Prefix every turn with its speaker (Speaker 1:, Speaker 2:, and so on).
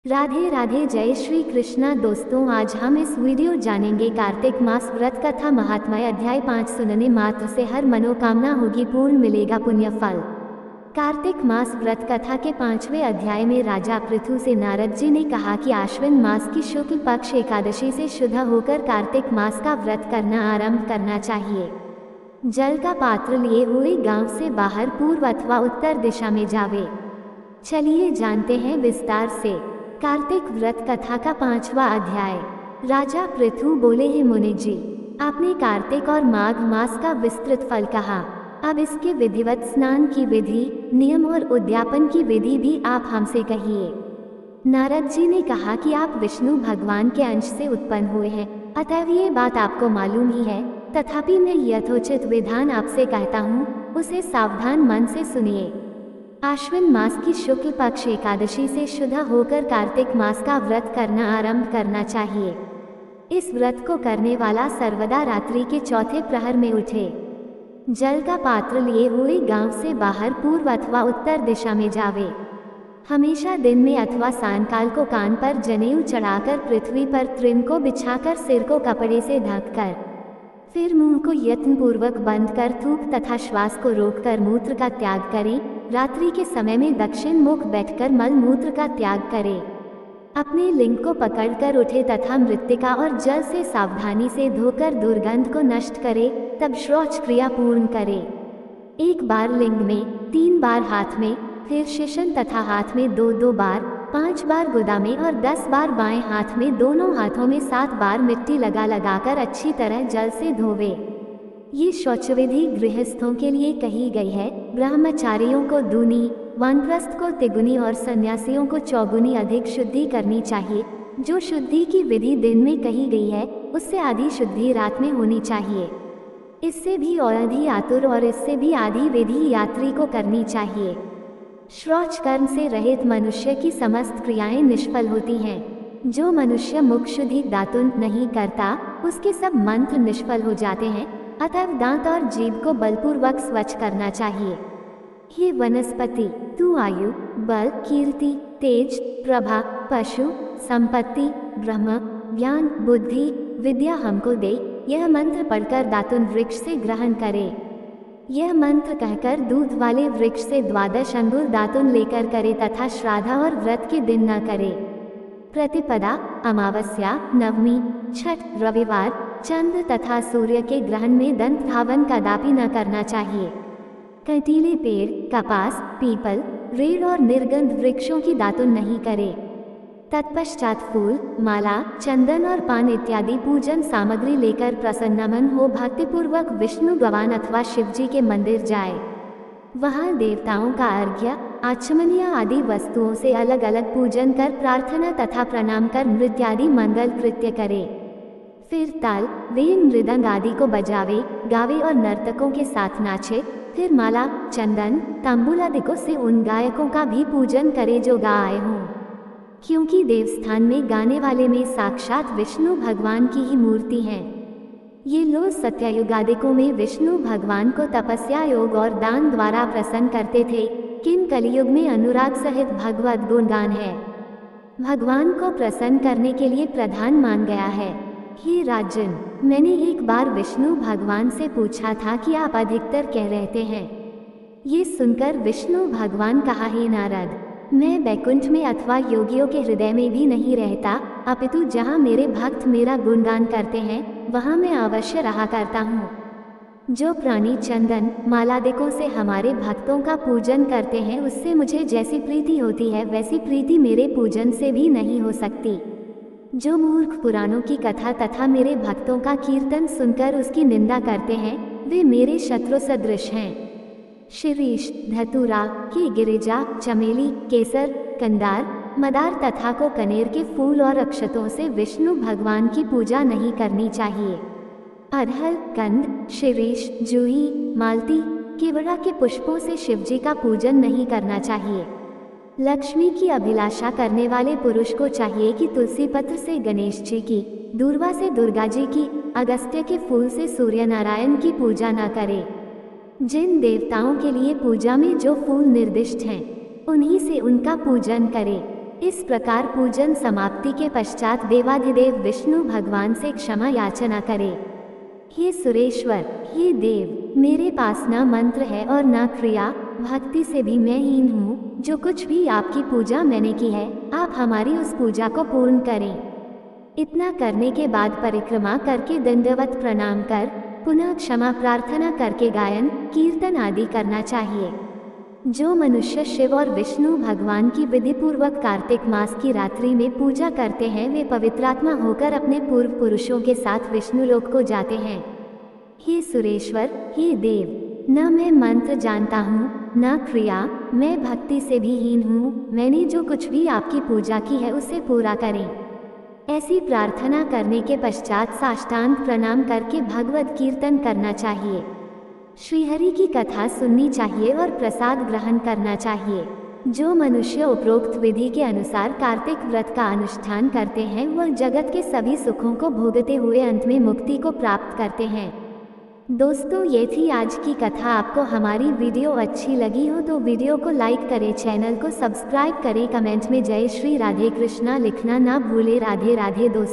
Speaker 1: राधे राधे, जय श्री कृष्णा। दोस्तों, आज हम इस वीडियो जानेंगे कार्तिक मास व्रत कथा महात्म्य। अध्याय 5 सुनने मात्र से हर मनोकामना होगी पूर्ण, मिलेगा पुण्य फल। कार्तिक मास व्रत कथा के 5वें अध्याय में राजा पृथु से नारद जी ने कहा कि आश्विन मास की शुक्ल पक्ष एकादशी से शुद्ध होकर कार्तिक मास का व्रत करना आरंभ करना चाहिए। जल का पात्र लिए हुए गांव से बाहर पूर्व अथवा उत्तर दिशा में जावे। चलिए जानते हैं विस्तार से कार्तिक व्रत कथा का 5वां अध्याय। राजा पृथु बोले, हैं मुनि जी, आपने कार्तिक और माघ मास का विस्तृत फल कहा। अब इसके विधिवत स्नान की विधि, नियम और उद्यापन की विधि भी आप हमसे कहिए। नारद जी ने कहा कि आप विष्णु भगवान के अंश से उत्पन्न हुए हैं, अतएव ये बात आपको मालूम ही है। तथापि मैं यथोचित विधान आपसे कहता हूँ, उसे सावधान मन से सुनिए। आश्विन मास की शुक्ल पक्ष एकादशी से शुद्ध होकर कार्तिक मास का व्रत करना आरंभ करना चाहिए। इस व्रत को करने वाला सर्वदा रात्रि के चौथे प्रहर में उठे, जल का पात्र लिए हुए गांव से बाहर पूर्व अथवा उत्तर दिशा में जावे। हमेशा दिन में अथवा सायंकाल को कान पर जनेऊ चढ़ाकर पृथ्वी पर त्रिम को बिछाकर सिर को कपड़े से ढककर फिर मुंह को यत्नपूर्वक बंद कर थूक तथा श्वास को रोककर मूत्र का त्याग करें। रात्रि के समय में दक्षिण मुख बैठकर मल मूत्र का त्याग करें। अपने लिंग को पकड़कर उठे तथा मृत्तिका और जल से सावधानी से धोकर दुर्गंध को नष्ट करे, तब शौच क्रिया पूर्ण करे। 1 बार लिंग में, 3 बार हाथ में, फिर शिशन तथा हाथ में 2-2 बार, 5 बार गुदा में और 10 बार बाएं हाथ में, दोनों हाथों में 7 बार मिट्टी लगाकर अच्छी तरह जल से धोवे। ये शौचविधि गृहस्थों के लिए कही गई है। ब्रह्मचारियों को दूनी, वानप्रस्थ को तिगुनी और सन्यासियों को चौगुनी अधिक शुद्धि करनी चाहिए। जो शुद्धि की विधि दिन में कही गई है, उससे आधी शुद्धि रात में होनी चाहिए। इससे भी और आधी आतुर और इससे भी आधी विधि यात्री को करनी चाहिए। श्रौच कर्म से रहित मनुष्य की समस्त क्रियाएं निष्फल होती हैं। जो मनुष्य मुख शुद्धि दातुन नहीं करता, उसके सब मंत्र निष्फल हो जाते हैं। अतः दांत और जीभ को बलपूर्वक स्वच्छ करना चाहिए। हे वनस्पति, तू आयु, बल, कीर्ति, तेज, प्रभा, पशु, संपत्ति, ब्रह्म, ज्ञान, बुद्धि, विद्या हमको दे। यह मंत्र पढ़कर दातुन वृक्ष से ग्रहण करे। यह मंत्र कहकर दूध वाले वृक्ष से 12 अंगुर दातुन लेकर करे तथा श्राद्ध और व्रत के दिन न करे। प्रतिपदा, अमावस्या, नवमी, छठ, रविवार, चंद्र तथा सूर्य के ग्रहण में दंत धावन कदापि न करना चाहिए। कंटीले पेड़, कपास, पीपल, रेड़ और निर्गंध वृक्षों की दातुन नहीं करे। तत्पश्चात फूल, माला, चंदन और पान इत्यादि पूजन सामग्री लेकर प्रसन्नमन हो भक्तिपूर्वक विष्णु भगवान अथवा शिवजी के मंदिर जाए। वहाँ देवताओं का अर्घ्य, आचमनिया आदि वस्तुओं से अलग अलग पूजन कर प्रार्थना तथा प्रणाम कर नृत्यादि मंगल कृत्य करे। फिर ताल, वेन, मृदंग आदि को बजावे, गावे और नर्तकों के साथ नाचे। फिर माला, चंदन, तांबूल आदिकों से उन गायकों का भी पूजन करे जो गा आए हों, क्योंकि देवस्थान में गाने वाले में साक्षात विष्णु भगवान की ही मूर्ति हैं। ये लोग सत्ययुगादिकों में विष्णु भगवान को तपस्या, योग और दान द्वारा प्रसन्न करते थे, किंतु कलियुग में अनुराग सहित भगवत गुणगान है। भगवान को प्रसन्न करने के लिए प्रधान मान गया है। हे राजन, मैंने एक बार विष्णु भगवान से पूछा था कि आप अधिकतर कह रहते हैं। ये सुनकर विष्णु भगवान कहा, हे नारद, मैं वैकुंठ में अथवा योगियों के हृदय में भी नहीं रहता, अपितु जहाँ मेरे भक्त मेरा गुणगान करते हैं, वहाँ मैं अवश्य रहा करता हूँ। जो प्राणी चंदन, मालादिकों से हमारे भक्तों का पूजन करते हैं, उससे मुझे जैसी प्रीति होती है, वैसी प्रीति मेरे पूजन से भी नहीं हो सकती। जो मूर्ख पुराणों की कथा तथा मेरे भक्तों का कीर्तन सुनकर उसकी निंदा करते हैं, वे मेरे शत्रु सदृश हैं। शिरीष, धतूरा, की गिरिजा, चमेली, केसर, कंदार, मदार तथा को कनेर के फूल और अक्षतों से विष्णु भगवान की पूजा नहीं करनी चाहिए। अरहर, कंद, शिरीष, जूही, मालती, केवड़ा के पुष्पों से शिवजी का पूजन नहीं करना चाहिए। लक्ष्मी की अभिलाषा करने वाले पुरुष को चाहिए कि तुलसी पत्र से गणेश जी की, दूर्वा से दुर्गा जी की, अगस्त्य के फूल से सूर्य नारायण की पूजा न करे। जिन देवताओं के लिए पूजा में जो फूल निर्दिष्ट हैं, उन्हीं से उनका पूजन करे। इस प्रकार पूजन समाप्ति के पश्चात देवाधिदेव विष्णु भगवान से क्षमा याचना करें। हे सुरेश्वर, हे देव, मेरे पास न मंत्र है और न क्रिया, भक्ति से भी मैं हीन हूँ। जो कुछ भी आपकी पूजा मैंने की है, आप हमारी उस पूजा को पूर्ण करें। इतना करने के बाद परिक्रमा करके दंडवत प्रणाम कर पुनः क्षमा प्रार्थना करके गायन कीर्तन आदि करना चाहिए। जो मनुष्य शिव और विष्णु भगवान की विधि पूर्वक कार्तिक मास की रात्रि में पूजा करते हैं, वे पवित्रात्मा होकर अपने पूर्व पुरुषों के साथ विष्णु लोक को जाते हैं। हे सुरेश्वर, हे देव, न मैं मंत्र जानता हूँ न क्रिया, मैं भक्ति से भी हीन हूँ। मैंने जो कुछ भी आपकी पूजा की है उसे पूरा करें। ऐसी प्रार्थना करने के पश्चात साष्टांग प्रणाम करके भगवत कीर्तन करना चाहिए। श्रीहरि की कथा सुननी चाहिए और प्रसाद ग्रहण करना चाहिए। जो मनुष्य उपरोक्त विधि के अनुसार कार्तिक व्रत का अनुष्ठान करते हैं, वह जगत के सभी सुखों को भोगते हुए अंत में मुक्ति को प्राप्त करते हैं। दोस्तों, ये थी आज की कथा। आपको हमारी वीडियो अच्छी लगी हो तो वीडियो को लाइक करें, चैनल को सब्सक्राइब करें, कमेंट में जय श्री राधे कृष्णा लिखना ना भूले। राधे राधे दोस्तों।